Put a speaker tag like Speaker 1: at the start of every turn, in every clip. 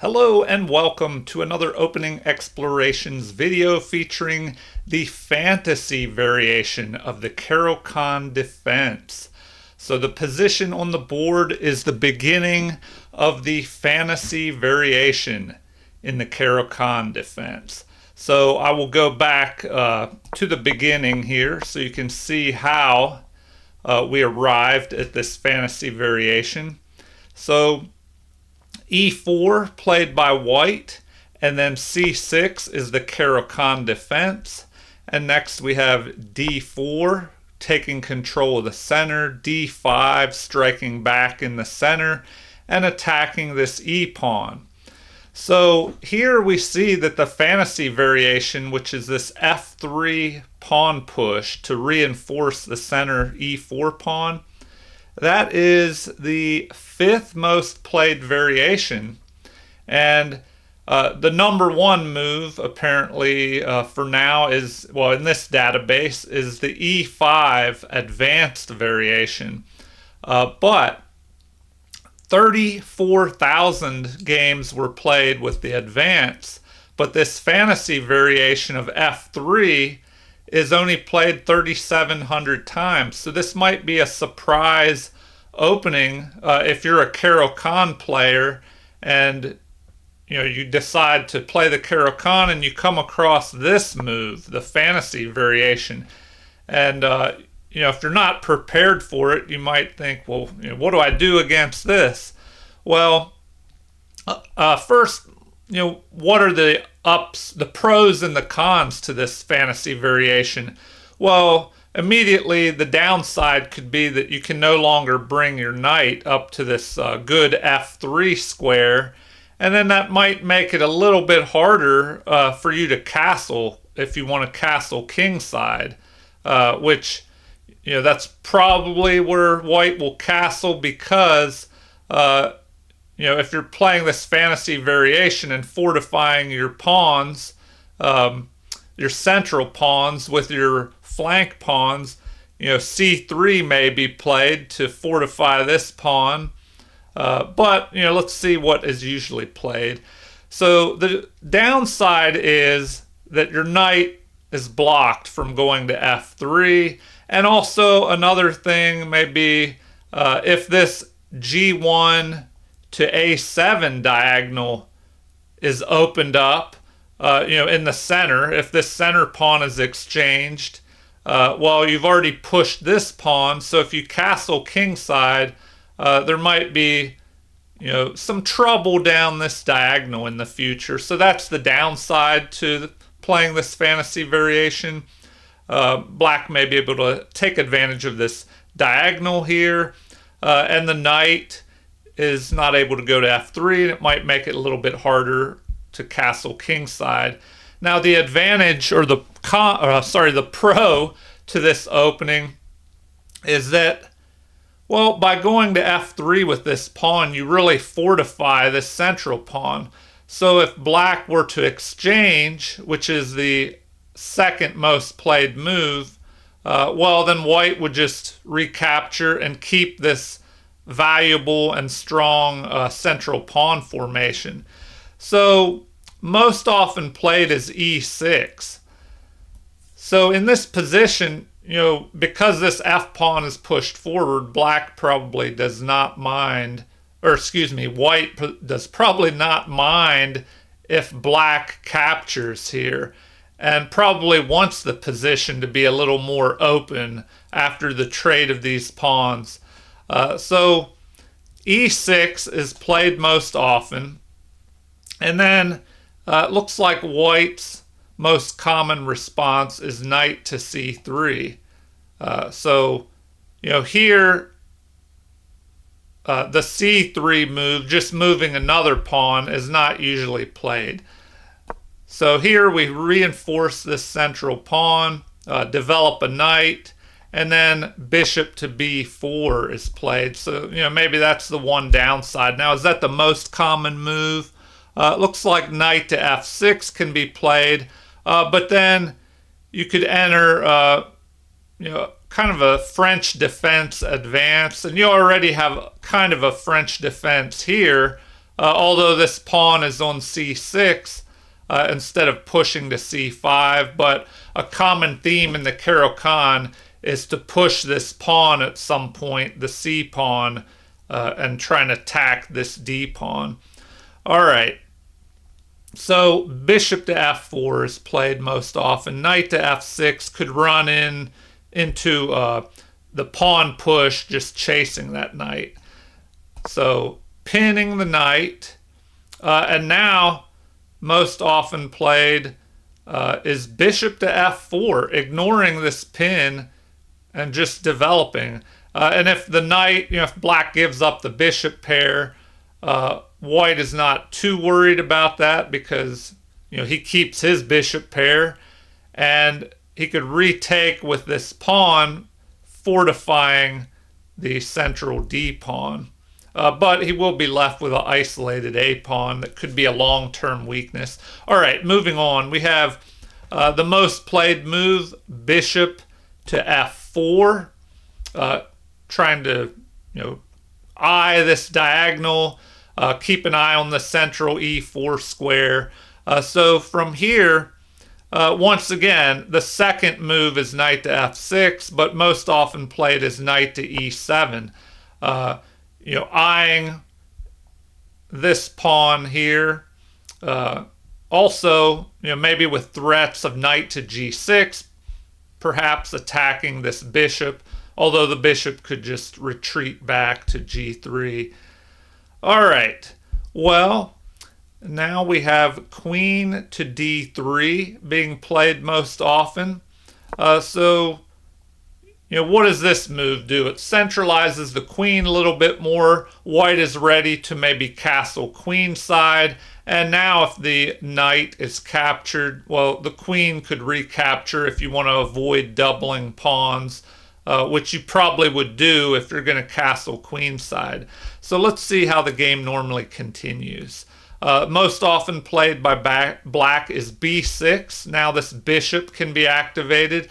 Speaker 1: Hello and welcome to another Opening Explorations video featuring the fantasy variation of the Caro-Kann defense. So the position on the board is the beginning of the fantasy variation in the Caro-Kann defense. So I will go back to the beginning here so you can see how we arrived at this fantasy variation. So E4 played by white, and then C6 is the Caro-Kann defense. And next we have D4 taking control of the center, D5 striking back in the center and attacking this E pawn. So here we see that the fantasy variation, which is this F3 pawn push to reinforce the center E4 pawn, that is the fifth most played variation. And the number one move, apparently, for now is, well, in this database, is the E5 advanced variation. But 34,000 games were played with the advance, but this fantasy variation of F3 is only played 3,700 times. So this might be a surprise opening if you're a Caro-Kann player and you decide to play the Caro-Kann and you come across this move, the fantasy variation. And if you're not prepared for it, you might think, well, what do I do against this? Well, first, what are the pros and the cons to this fantasy variation? Well, immediately the downside could be that you can no longer bring your knight up to this good F3 square, and then that might make it a little bit harder for you to castle if you want to castle kingside, which that's probably where white will castle because if you're playing this fantasy variation and fortifying your pawns, your central pawns with your flank pawns, C3 may be played to fortify this pawn. But let's see what is usually played. So the downside is that your knight is blocked from going to F3. And also another thing may be if this G1 to A7 diagonal is opened up, in the center, if this center pawn is exchanged, well, you've already pushed this pawn, so if you castle kingside, there might be, some trouble down this diagonal in the future. So that's the downside to playing this fantasy variation. Black may be able to take advantage of this diagonal here, and the knight is not able to go to F3, and it might make it a little bit harder to castle kingside. Now the advantage, or the pro to this opening is that, well, by going to F3 with this pawn, you really fortify this central pawn. So if black were to exchange, which is the second most played move, well, then white would just recapture and keep this valuable and strong central pawn formation. So most often played is E6. So in this position, because this F pawn is pushed forward, black probably does not mind, white does probably not mind if black captures here, and probably wants the position to be a little more open after the trade of these pawns. So E6 is played most often. And then it looks like white's most common response is knight to C3. Here the C3 move, just moving another pawn, is not usually played. So here we reinforce this central pawn, develop a knight, and then bishop to B4 is played. So, maybe that's the one downside. Now, is that the most common move? It looks like knight to F6 can be played, but then you could enter, kind of a French defense advance, and you already have kind of a French defense here although this pawn is on c6 instead of pushing to c5. But a common theme in the Caro-Kann is to push this pawn at some point, the c pawn, and try and attack this d pawn. All right. So bishop to f4 is played most often. Knight to f6 could run into the pawn push, just chasing that knight. So pinning the knight. And now most often played is bishop to f4, ignoring this pin and just developing. And if the knight, if black gives up the bishop pair, white is not too worried about that because he keeps his bishop pair, and he could retake with this pawn, fortifying the central d pawn. But he will be left with an isolated a pawn that could be a long-term weakness. All right, moving on. We have the most played move, bishop to f4, trying to eye this diagonal. Keep an eye on the central e4 square. So from here, once again, the second move is knight to f6, but most often played is knight to e7. Eyeing this pawn here. Also, maybe with threats of knight to g6, perhaps attacking this bishop, although the bishop could just retreat back to g3. All right, well, now we have queen to d3 being played most often. So, what does this move do? It centralizes the queen a little bit more. White is ready to maybe castle queenside. And now if the knight is captured, well, the queen could recapture if you want to avoid doubling pawns, which you probably would do if you're going to castle queenside. So let's see how the game normally continues. Most often played by black is b6. Now this bishop can be activated,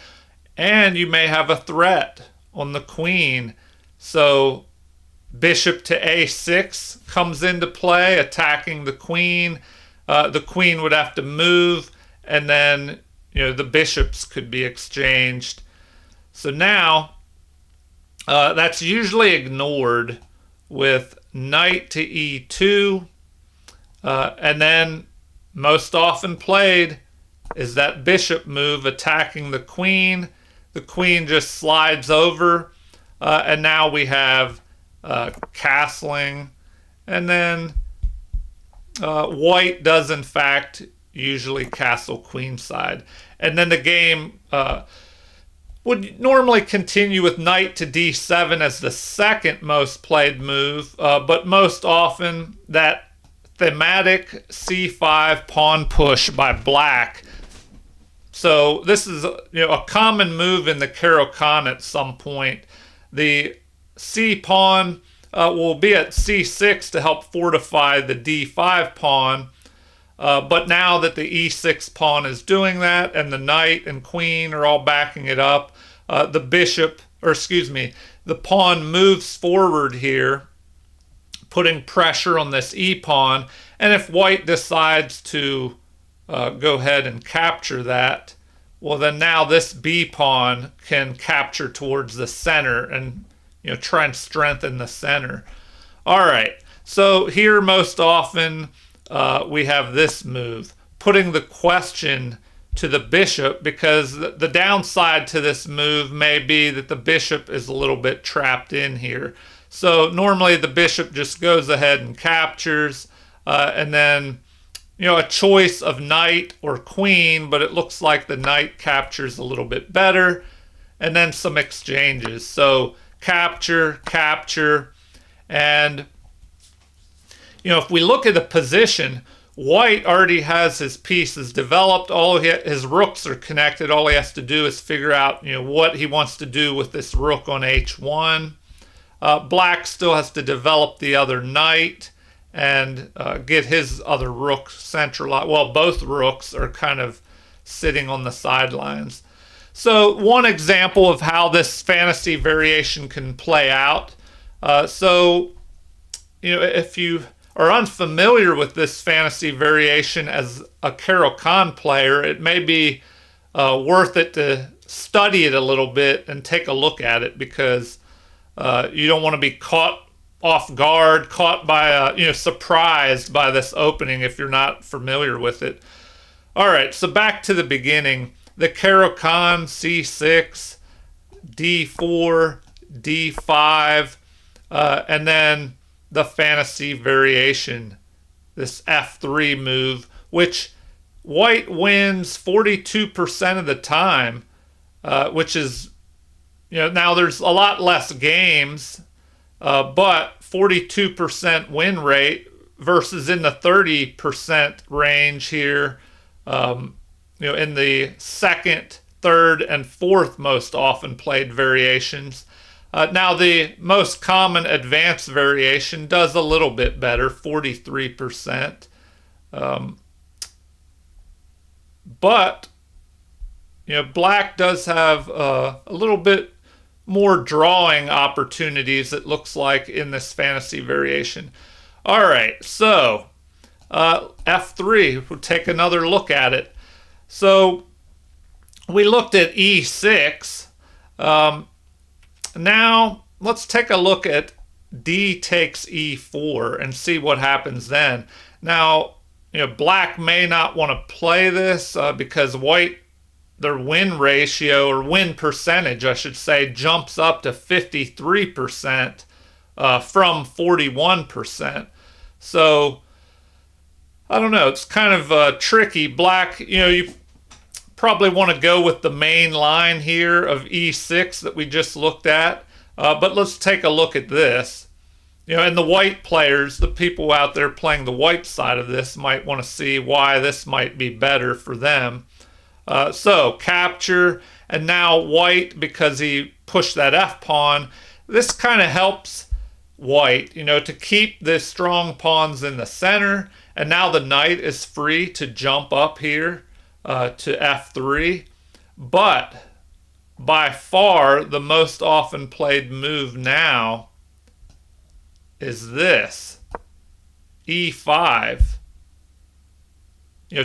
Speaker 1: and you may have a threat on the queen. So bishop to a6 comes into play, attacking the queen. The queen would have to move, and then the bishops could be exchanged. So now that's usually ignored with knight to e2, and then most often played is that bishop move attacking the queen. The queen just slides over, and now we have castling, and then white does in fact usually castle queenside, and then the game would normally continue with knight to d7 as the second most played move, but most often that thematic c5 pawn push by black. So this is a common move in the Caro-Kann at some point. The c pawn will be at c6 to help fortify the d5 pawn. But now that the e6 pawn is doing that, and the knight and queen are all backing it up, the pawn moves forward here, putting pressure on this e pawn. And if white decides to go ahead and capture that, well, then now this b pawn can capture towards the center and try and strengthen the center. All right, so here most often we have this move, putting the question to the bishop, because the downside to this move may be that the bishop is a little bit trapped in here. So normally the bishop just goes ahead and captures, and then a choice of knight or queen, but it looks like the knight captures a little bit better, and then some exchanges. So capture, capture, and if we look at the position, white already has his pieces developed. His rooks are connected. All he has to do is figure out what he wants to do with this rook on h1. Black still has to develop the other knight and get his other rook centralized. Well, both rooks are kind of sitting on the sidelines. So one example of how this fantasy variation can play out. If you are unfamiliar with this fantasy variation as a Caro-Kann player, it may be worth it to study it a little bit and take a look at it, because you don't want to be caught off guard, caught by surprised by this opening if you're not familiar with it. All right, so back to the beginning. The Caro-Kann C6, D4, D5, and then the fantasy variation, this F3 move, which white wins 42% of the time, which is, now there's a lot less games, but 42% win rate versus in the 30% range here, in the second, third, and fourth most often played variations. Now, the most common advanced variation does a little bit better, 43%. But, black does have a little bit more drawing opportunities, it looks like, in this fantasy variation. All right, so F3, we'll take another look at it. So we looked at E6. Now let's take a look at D takes E4 and see what happens then. Now, black may not want to play this because white, their win ratio, or win percentage, I should say, jumps up to 53% from 41%. So, I don't know, it's kind of tricky. Black, you probably want to go with the main line here of E6 that we just looked at. But let's take a look at this. And the white players, the people out there playing the white side of this, might want to see why this might be better for them. So capture, and now white, because he pushed that F pawn, this kind of helps white, to keep the strong pawns in the center. And now the knight is free to jump up here to F3. But by far the most often played move now is this, E5.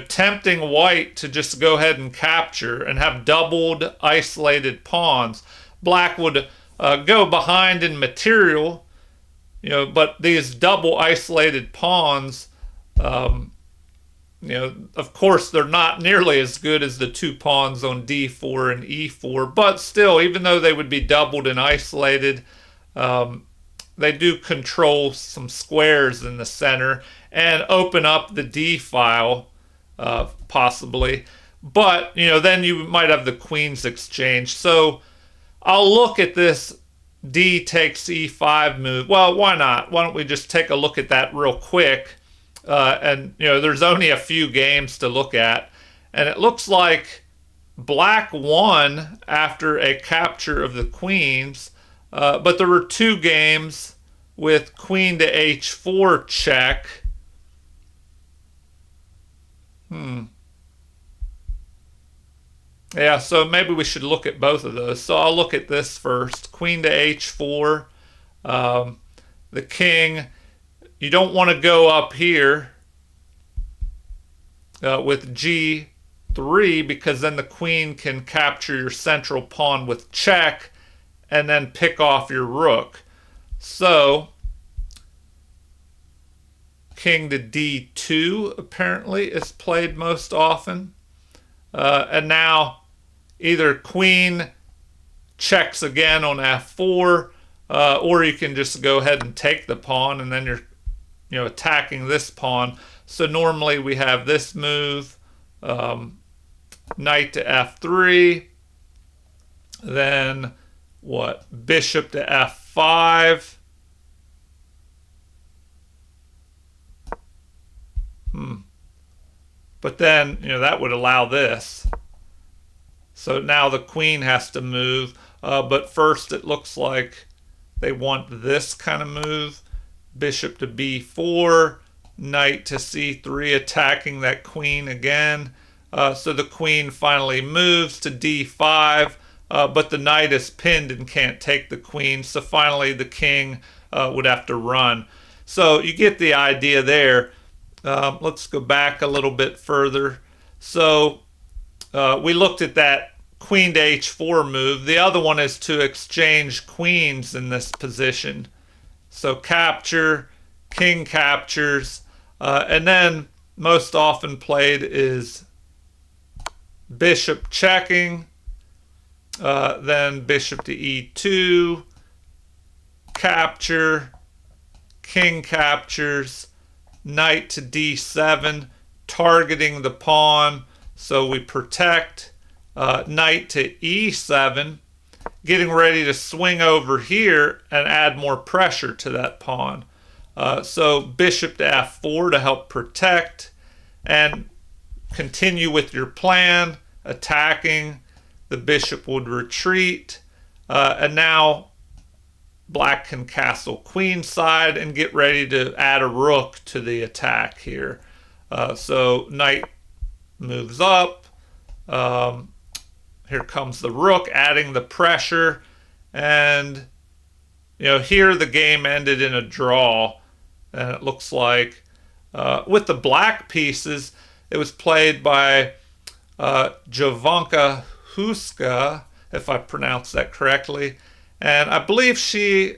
Speaker 1: Tempting white to just go ahead and capture and have doubled isolated pawns. Black would go behind in material, but these double isolated pawns, of course, they're not nearly as good as the two pawns on D4 and E4, but still, even though they would be doubled and isolated, they do control some squares in the center and open up the D file, possibly. But, then you might have the queens exchange. So I'll look at this D takes E5 move. Well, why not? Why don't we just take a look at that real quick? And, there's only a few games to look at. And it looks like black won after a capture of the queens. But there were two games with queen to H4 check. Yeah, so maybe we should look at both of those. So I'll look at this first. Queen to H4. The king, you don't want to go up here with G3, because then the queen can capture your central pawn with check and then pick off your rook. So king to D2 apparently is played most often. And now either queen checks again on F4, or you can just go ahead and take the pawn, and then you're attacking this pawn. So normally we have this move, knight to F3, then what, bishop to F5. But then, that would allow this. So now the queen has to move. But first it looks like they want this kind of move. Bishop to B4, knight to C3, attacking that queen again. So the queen finally moves to D5, but the knight is pinned and can't take the queen. So finally the king would have to run. So you get the idea there. Let's go back a little bit further. So we looked at that queen to h4 move. The other one is to exchange queens in this position. So capture, king captures, and then most often played is bishop checking, then bishop to e2, capture, king captures, knight to d7, targeting the pawn, so we protect, knight to e7, getting ready to swing over here and add more pressure to that pawn. So bishop to f4 to help protect, and continue with your plan, attacking. The bishop would retreat, and now black can castle queenside and get ready to add a rook to the attack here. So knight moves up. Here comes the rook, adding the pressure, and here the game ended in a draw. And it looks like with the black pieces, it was played by Jovanka Huska, if I pronounced that correctly. And I believe she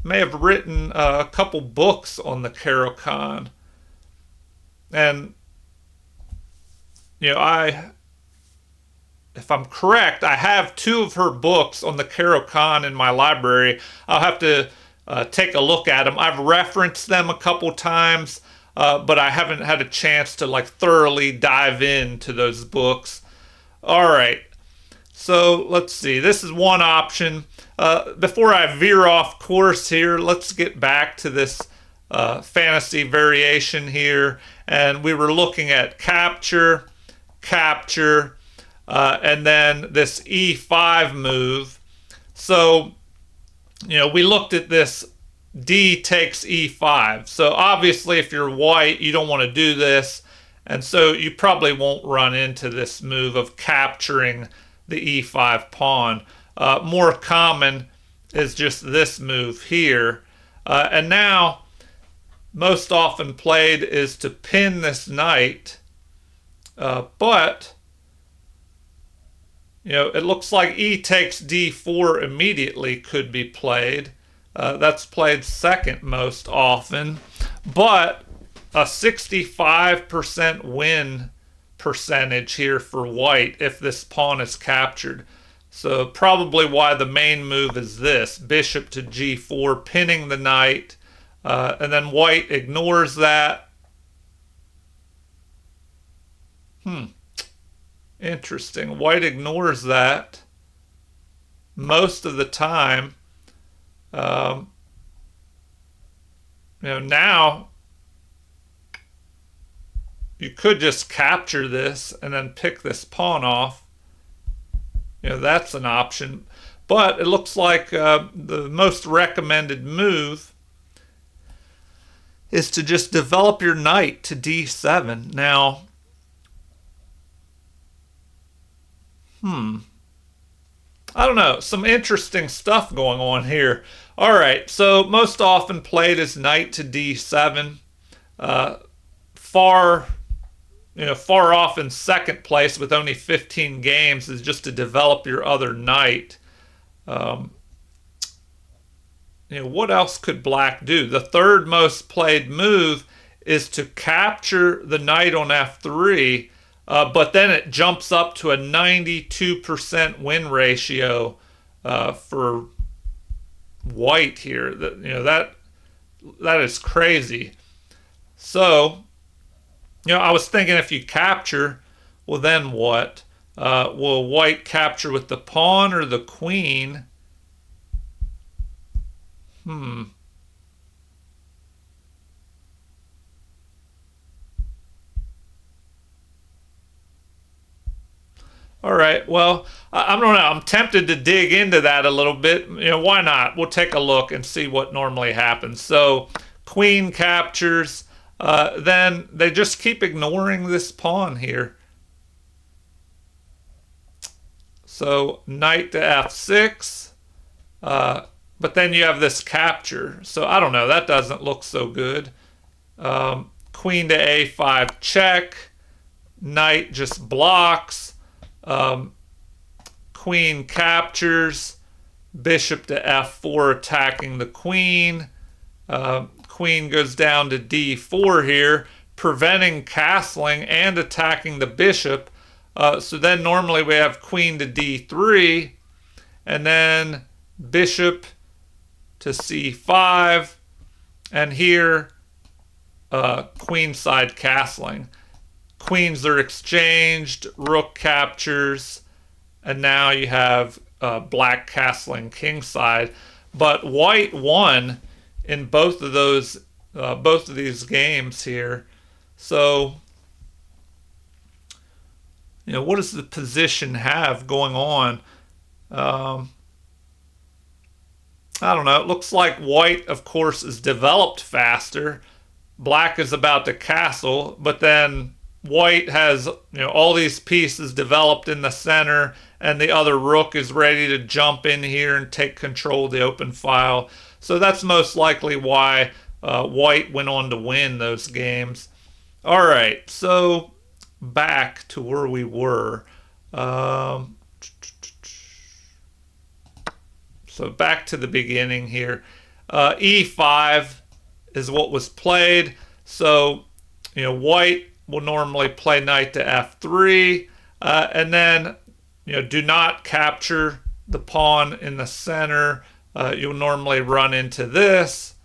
Speaker 1: may have written a couple books on the Caro-Kann. And, if I'm correct, I have 2 of her books on the Caro-Kann in my library. I'll have to take a look at them. I've referenced them a couple times, but I haven't had a chance to thoroughly dive into those books. All right. So let's see. This is one option. Before I veer off course here, let's get back to this fantasy variation here. And we were looking at capture, capture, and then this e5 move. So, we looked at this d takes e5. So obviously if you're white, you don't want to do this. And so you probably won't run into this move of capturing the e5 pawn. More common is just this move here. And now, most often played is to pin this knight. But, it looks like e takes d4 immediately could be played. That's played second most often. But a 65% win percentage here for white if this pawn is captured. So probably why the main move is this, bishop to g4, pinning the knight, and then white ignores that. Interesting. White ignores that most of the time. Now you could just capture this and then pick this pawn off. That's an option. But it looks like the most recommended move is to just develop your knight to d7. Now, I don't know. Some interesting stuff going on here. All right, so most often played is knight to d7. Far off in second place with only 15 games is just to develop your other knight. What else could black do? The third most played move is to capture the knight on f3, but then it jumps up to a 92% win ratio for white here. That is crazy. So, I was thinking if you capture, well then what? Will white capture with the pawn or the queen? All right, well, I don't know. I'm tempted to dig into that a little bit. Why not? We'll take a look and see what normally happens. So, queen captures. Then they just keep ignoring this pawn here. So knight to f6. but then you have this capture. So I don't know, that doesn't look so good. Queen to a5 check. Knight just blocks. Queen captures. Bishop to f4 attacking the queen. Queen goes down to d4 here, preventing castling and attacking the bishop. So then normally we have queen to d3, and then bishop to c5, and here queenside castling. Queens are exchanged, rook captures, and now you have black castling kingside. But white won in both of these games here. So, what does the position have going on? I don't know. It looks like white, of course, is developed faster. Black is about to castle, but then white has all these pieces developed in the center, and the other rook is ready to jump in here and take control of the open file. So that's most likely why white went on to win those games. All right, so back to where we were. So back to the beginning here. E5 is what was played. So, white will normally play knight to f3, and then, do not capture the pawn in the center. You'll normally run into this.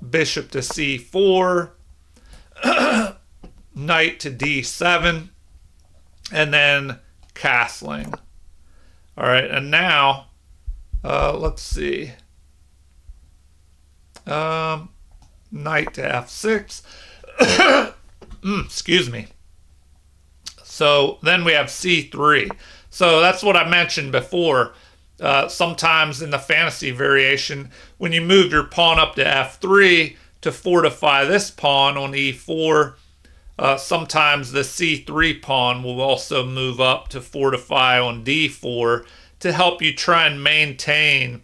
Speaker 1: Bishop to c4, knight to d7, and then castling. All right, and now, let's see. Knight to f6. Excuse me. So then we have c3. So that's what I mentioned before. Sometimes in the fantasy variation, when you move your pawn up to f3 to fortify this pawn on e4, sometimes the c3 pawn will also move up to fortify on d4 to help you try and maintain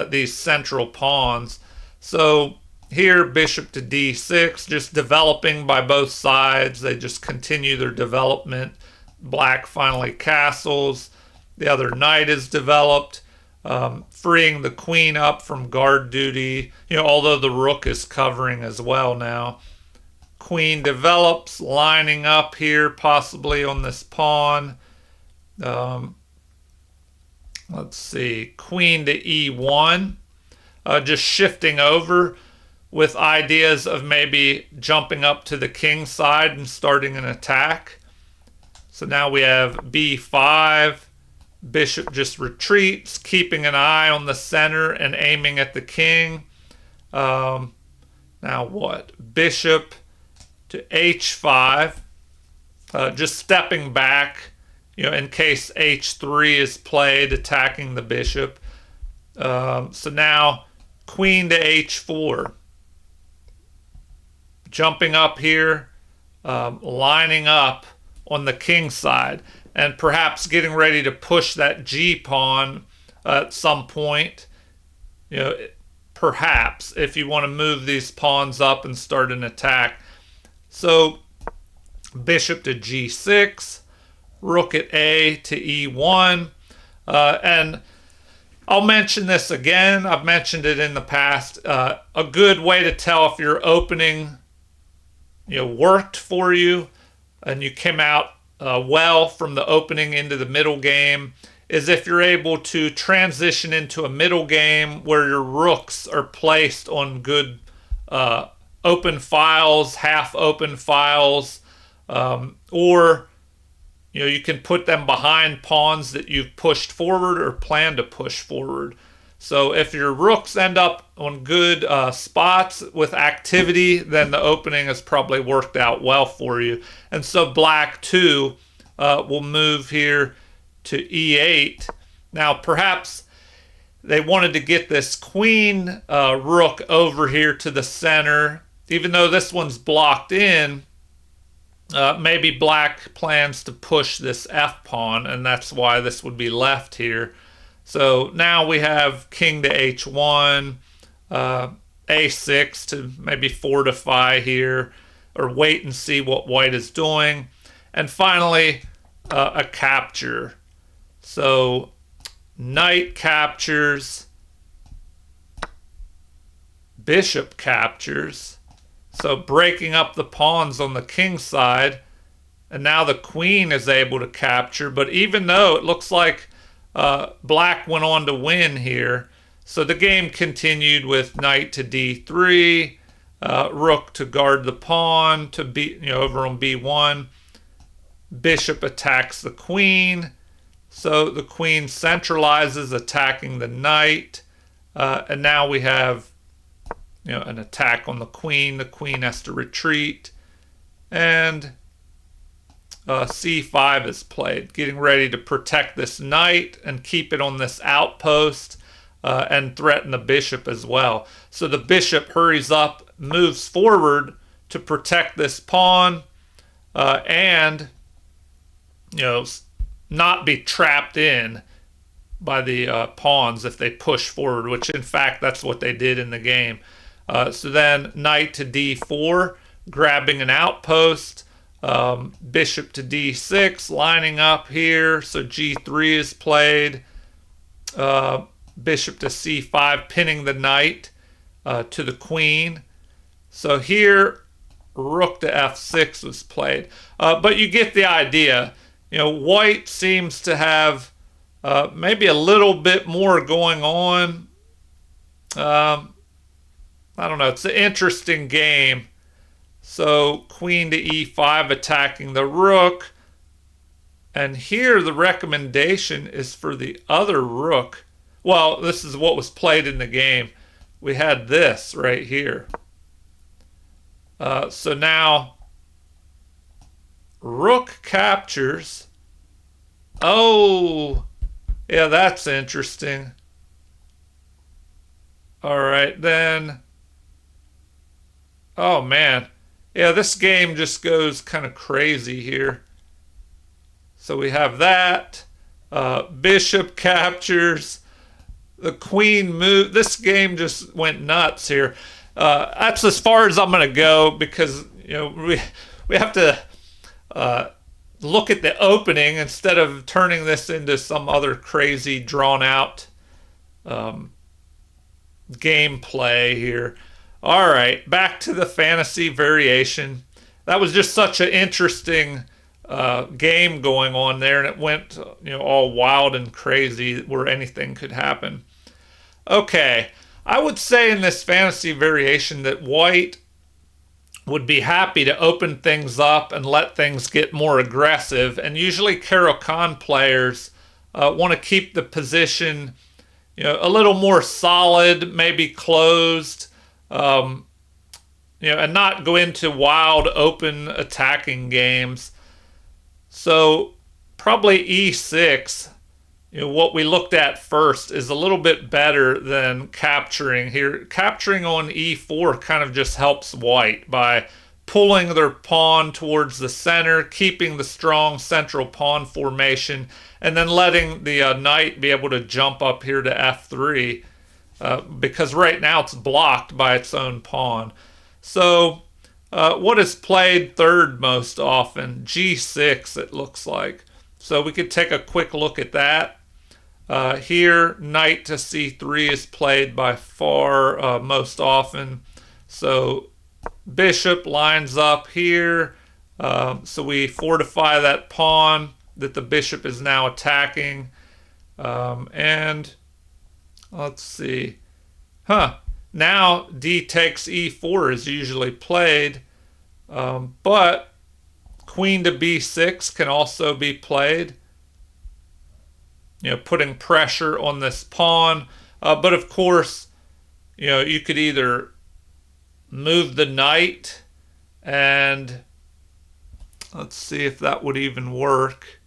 Speaker 1: these central pawns. So here, bishop to d6, just developing by both sides. They just continue their development. Black finally castles. The other knight is developed, freeing the queen up from guard duty, although the rook is covering as well now. Queen develops, lining up here, possibly on this pawn. Let's see, queen to e1, just shifting over with ideas of maybe jumping up to the king side and starting an attack. So now we have b5, bishop just retreats, keeping an eye on the center and aiming at the king. Now what? Bishop to h5, just stepping back, in case h3 is played, attacking the bishop. So now queen to h4, jumping up here, lining up on the king side, and perhaps getting ready to push that g pawn at some point. Perhaps if you want to move these pawns up and start an attack. So bishop to g6, rook at a to e1, and I'll mention this again. I've mentioned it in the past. A good way to tell if your opening worked for you and you came out well from the opening into the middle game is if you're able to transition into a middle game where your rooks are placed on good open files, half open files, or you can put them behind pawns that you've pushed forward or plan to push forward. So if your rooks end up on good spots with activity, then the opening has probably worked out well for you. And so black too will move here to e8. Now perhaps they wanted to get this queen rook over here to the center. Even though this one's blocked in, maybe black plans to push this f pawn, and that's why this would be left here. So now we have king to h1, a6 to maybe fortify here, or wait and see what white is doing. And finally, a capture. So knight captures, bishop captures. So breaking up the pawns on the king side. And now the queen is able to capture. But even though it looks like black went on to win here, so the game continued with knight to d3, rook to guard the pawn to over on b1. Bishop attacks the queen. So the queen centralizes, attacking the knight. And now we have an attack on the queen. The queen has to retreat. And c5 is played, getting ready to protect this knight and keep it on this outpost and threaten the bishop as well. So the bishop hurries up, moves forward to protect this pawn and not be trapped in by the pawns if they push forward, which in fact that's what they did in the game. So then knight to d4, grabbing an outpost. Bishop to d6, lining up here. So g3 is played. Bishop to c5, pinning the knight to the queen. So here, rook to f6 was played. But you get the idea. White seems to have maybe a little bit more going on. I don't know. It's an interesting game. So queen to e5, attacking the rook. And here the recommendation is for the other rook. Well, this is what was played in the game. We had this right here. So now rook captures. Oh, yeah, that's interesting. All right, then. Oh, man. Yeah, this game just goes kind of crazy here. So we have that. Bishop captures. The queen move. This game just went nuts here. That's as far as I'm going to go because we have to look at the opening instead of turning this into some other crazy drawn out gameplay here. All right, back to the fantasy variation. That was just such an interesting game going on there, and it went all wild and crazy where anything could happen. Okay, I would say in this fantasy variation that white would be happy to open things up and let things get more aggressive, and usually Caro-Kann players want to keep the position a little more solid, maybe closed, and not go into wild open attacking games. So probably e6, what we looked at first is a little bit better than capturing here. Capturing on e4 kind of just helps white by pulling their pawn towards the center, keeping the strong central pawn formation, and then letting the knight be able to jump up here to f3 because right now it's blocked by its own pawn. So what is played third most often? g6, it looks like. So we could take a quick look at that. Here, knight to c3 is played by far most often. So bishop lines up here. So we fortify that pawn that the bishop is now attacking. And let's see. Now d takes e4 is usually played. But queen to b6 can also be played. Putting pressure on this pawn. But of course, you could either move the knight and let's see if that would even work.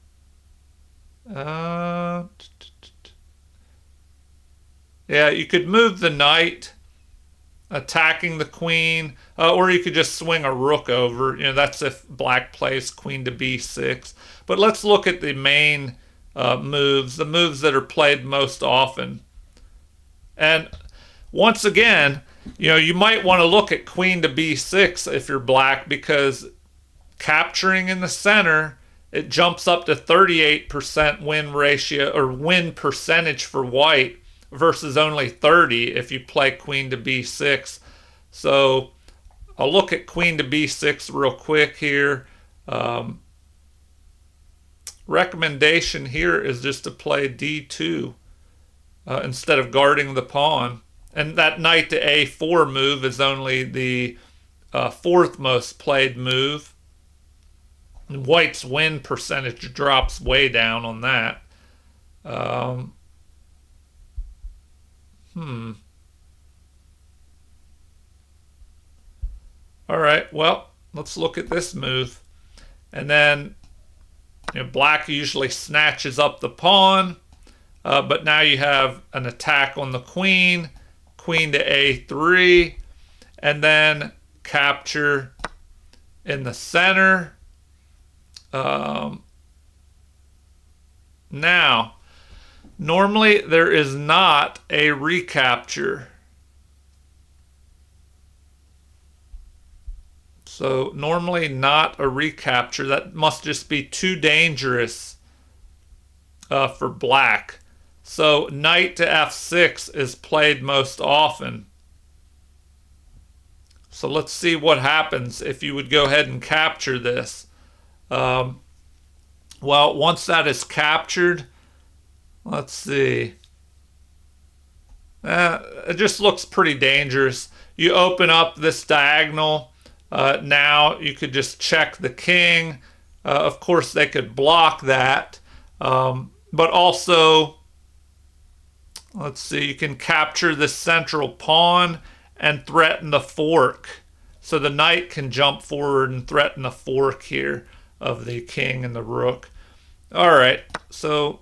Speaker 1: Yeah, you could move the knight, attacking the queen, or you could just swing a rook over. That's if black plays queen to b6. But let's look at the main moves, the moves that are played most often. And once again, you might want to look at queen to b6 if you're black, because capturing in the center, it jumps up to 38% win ratio or win percentage for white versus only 30 if you play queen to b6. So I'll look at queen to b6 real quick here. Recommendation here is just to play d2 instead of guarding the pawn. And that knight to a4 move is only the fourth most played move. And white's win percentage drops way down on that. All right, well, let's look at this move. And then black usually snatches up the pawn, but now you have an attack on the queen, queen to a3, and then capture in the center. Now, normally there is not a recapture. So normally not a recapture. That must just be too dangerous for black. So knight to f6 is played most often. So let's see what happens if you would go ahead and capture this. Well, once that is captured, let's see. It just looks pretty dangerous. You open up this diagonal. Now you could just check the king. Of course, they could block that. But also, let's see, you can capture the central pawn and threaten the fork. So the knight can jump forward and threaten the fork here of the king and the rook. All right, so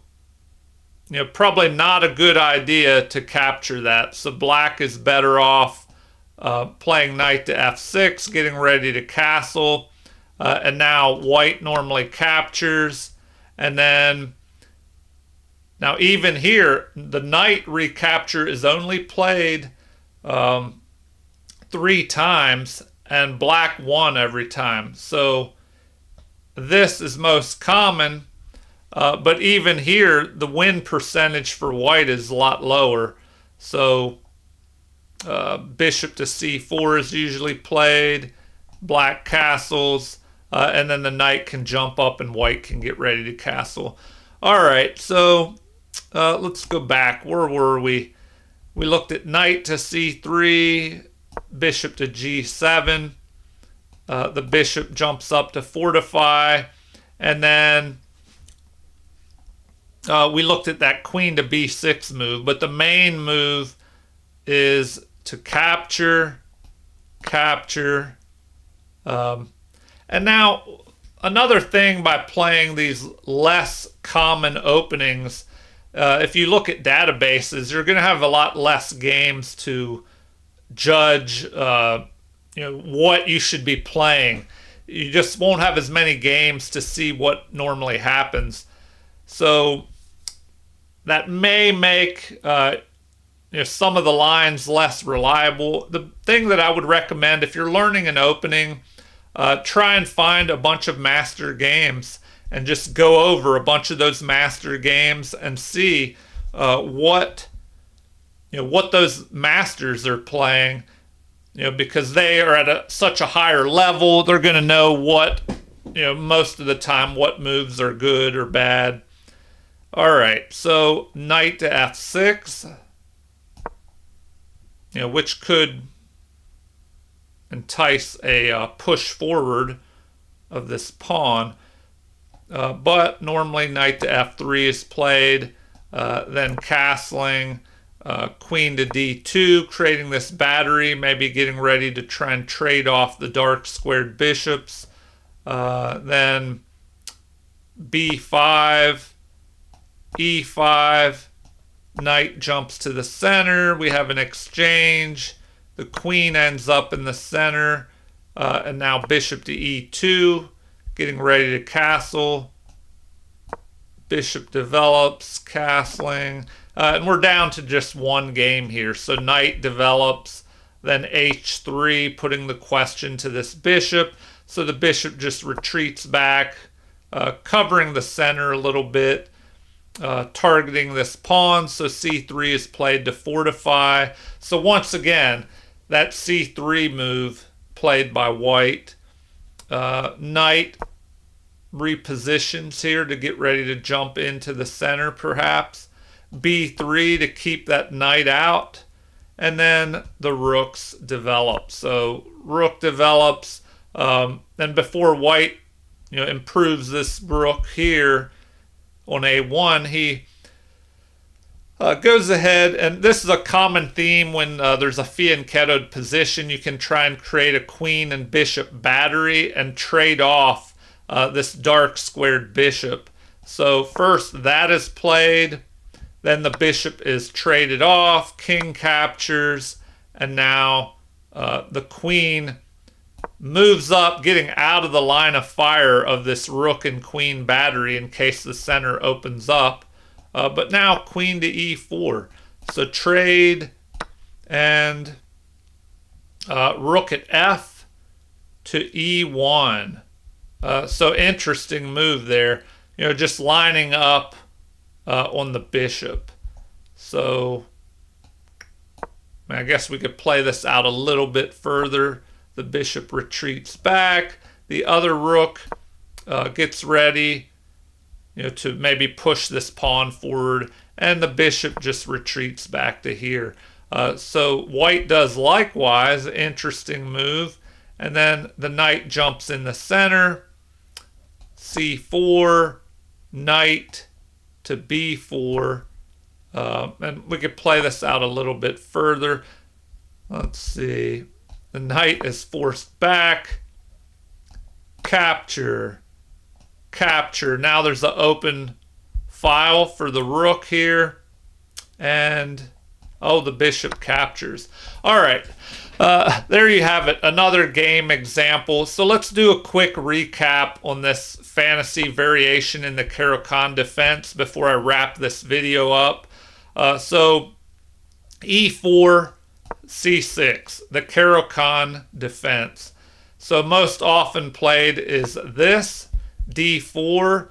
Speaker 1: probably not a good idea to capture that. So black is better off playing knight to f6, getting ready to castle. And now white normally captures. And then, now even here, the knight recapture is only played 3 times, and black won every time. So this is most common. But even here, the win percentage for white is a lot lower. So bishop to c4 is usually played, black castles, and then the knight can jump up and white can get ready to castle. All right, so let's go back. Where were we? We looked at knight to c3, bishop to g7. The bishop jumps up to fortify, and then we looked at that queen to b6 move, but the main move is to capture. And now another thing by playing these less common openings, if you look at databases, you're going to have a lot less games to judge what you should be playing. You just won't have as many games to see what normally happens. So that may make some of the lines less reliable. The thing that I would recommend, if you're learning an opening, try and find a bunch of master games and just go over a bunch of those master games and see what those masters are playing. Because they are at such a higher level, they're going to know what, most of the time, what moves are good or bad. All right, so knight to f6, which could entice a push forward of this pawn. But normally knight to f3 is played, then castling, queen to d2, creating this battery, maybe getting ready to try and trade off the dark squared bishops. Then b5, e5, knight jumps to the center. We have an exchange. The queen ends up in the center. And now bishop to e2, getting ready to castle. bishop develops, castling, and we're down to just one game here. So knight develops, then h3, putting the question to this bishop. So the bishop just retreats back, covering the center a little bit, targeting this pawn. So c3 is played to fortify. So once again, that c3 move played by white. Knight repositions here to get ready to jump into the center perhaps. b3 to keep that knight out. And then the rooks develop. So rook develops, and before white improves this rook here on a1, he goes ahead, and this is a common theme when there's a fianchettoed position. You can try and create a queen and bishop battery and trade off this dark squared bishop. So first that is played, then the bishop is traded off, king captures, and now the queen moves up, getting out of the line of fire of this rook and queen battery in case the center opens up. But now queen to e4. So trade, and rook at f to e1. So interesting move there. Just lining up on the bishop. So I guess we could play this out a little bit further. The bishop retreats back. The other rook gets ready to maybe push this pawn forward, and the bishop just retreats back to here. So white does likewise, interesting move, and then the knight jumps in the center, c4, knight to b4, and we could play this out a little bit further. Let's see, the knight is forced back, capture, capture. Now there's an open file for the rook here, and the bishop captures. All right, there you have it, another game example. So let's do a quick recap on this fantasy variation in the Caro-Kann defense before I wrap this video up. So e4, c6, the Caro-Kann defense. So most often played is this, d4,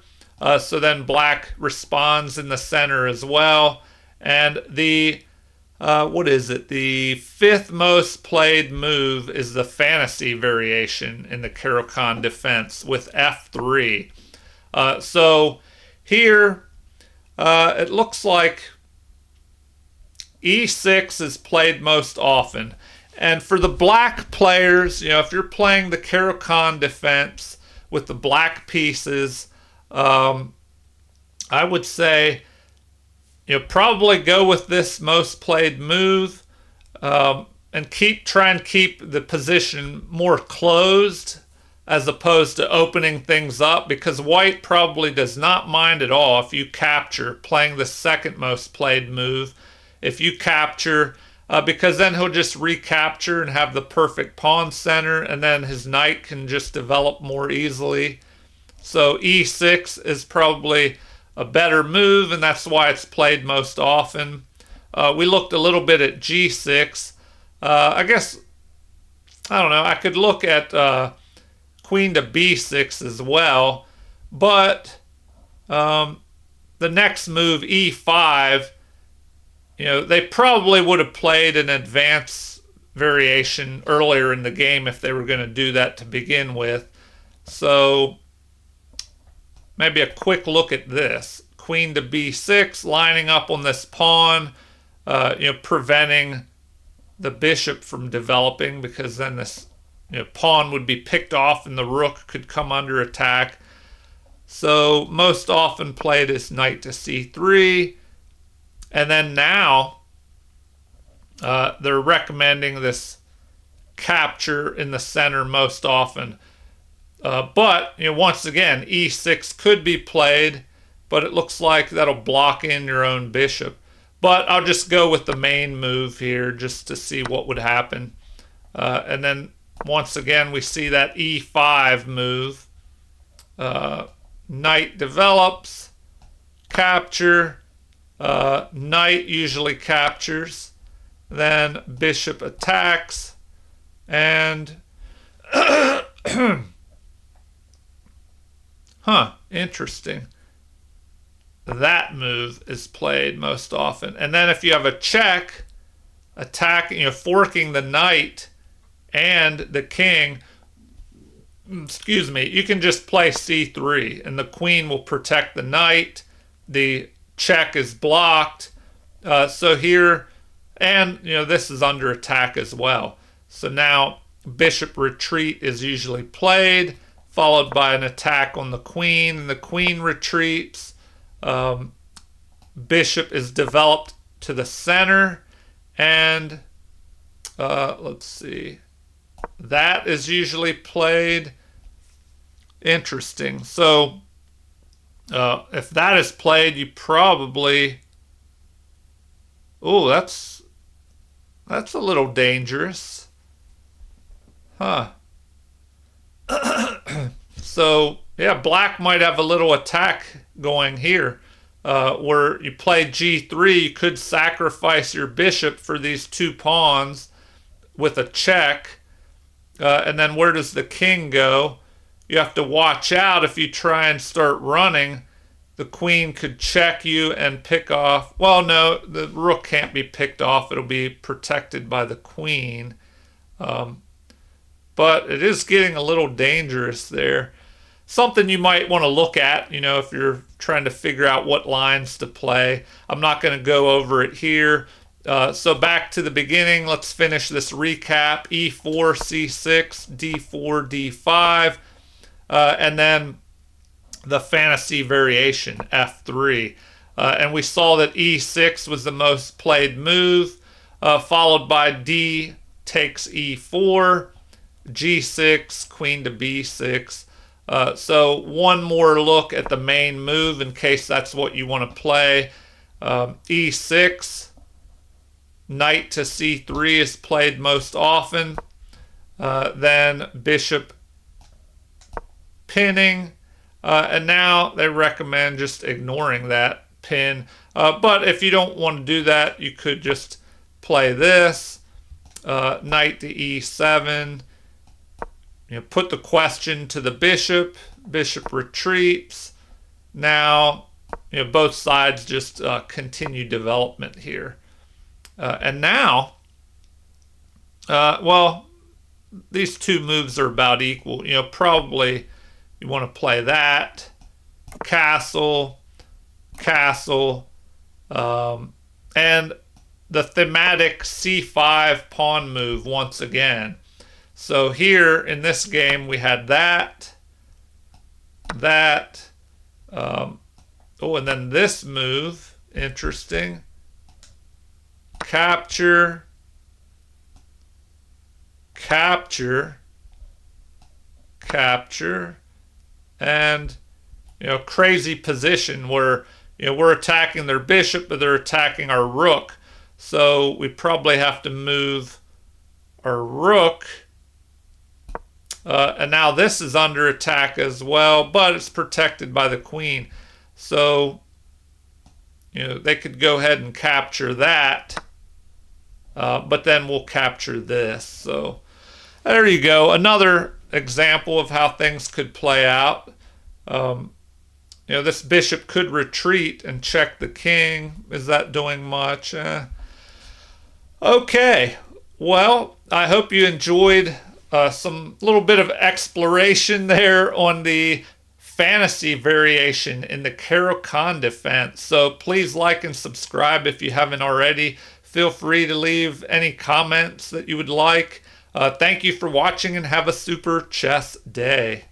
Speaker 1: so then black responds in the center as well. And the the fifth most played move is the fantasy variation in the Caro-Kann defense with f3. So here it looks like e6 is played most often. And for the black players, if you're playing the Caro-Kann defense with the black pieces, I would say probably go with this most played move, and try and keep the position more closed as opposed to opening things up, because white probably does not mind at all if you capture, playing the second most played move. If you capture, because then he'll just recapture and have the perfect pawn center, and then his knight can just develop more easily. So e6 is probably a better move, and that's why it's played most often. We looked a little bit at g6. I guess, I don't know, I could look at queen to b6 as well, but the next move, e5, they probably would have played an advanced variation earlier in the game if they were going to do that to begin with. So maybe a quick look at this. Queen to b6, lining up on this pawn, preventing the bishop from developing, because then this pawn would be picked off and the rook could come under attack. So most often played is knight to c3. And then now they're recommending this capture in the center most often. But once again, e6 could be played, but it looks like that'll block in your own bishop. But I'll just go with the main move here just to see what would happen. And then once again, we see that e5 move. Knight develops, capture, knight usually captures, then bishop attacks, and interesting. That move is played most often. And then if you have a check, attacking, forking the knight and the king, excuse me, you can just play c3 and the queen will protect the knight. The check is blocked. So here, and this is under attack as well. So now bishop retreat is usually played, followed by an attack on the queen, and the queen retreats. Bishop is developed to the center, and let's see, that is usually played. Interesting. So if that is played, you probably, oh, that's a little dangerous, huh? So yeah, black might have a little attack going here, where you play g3, you could sacrifice your bishop for these two pawns with a check, and then where does the king go? You have to watch out. If you try and start running, the queen could check you and pick off. Well, no, the rook can't be picked off. It'll be protected by the queen. But it is getting a little dangerous there. Something you might want to look at, if you're trying to figure out what lines to play. I'm not going to go over it here. So back to the beginning, let's finish this recap. e4, c6, d4, d5, and then the fantasy variation, f3. And we saw that e6 was the most played move, followed by d takes e4, g6, queen to b6. So one more look at the main move in case that's what you want to play. e6, knight to c3 is played most often. Then bishop pinning. And now they recommend just ignoring that pin. But if you don't want to do that, you could just play this. Knight to e7. Put the question to the bishop. Bishop retreats. Now, both sides just continue development here. And now, well, these two moves are about equal. Probably you want to play that. Castle, castle, and the thematic c5 pawn move once again. So here in this game we had that, oh, and then this move, interesting, capture, capture, capture, and crazy position where we're attacking their bishop, but they're attacking our rook. So we probably have to move our rook. And now this is under attack as well, but it's protected by the queen. So, they could go ahead and capture that, but then we'll capture this. So there you go. Another example of how things could play out. This bishop could retreat and check the king. Is that doing much? Okay. Well, I hope you enjoyed some little bit of exploration there on the fantasy variation in the Caro-Kann defense. So please like and subscribe if you haven't already. Feel free to leave any comments that you would like. Thank you for watching and have a super chess day.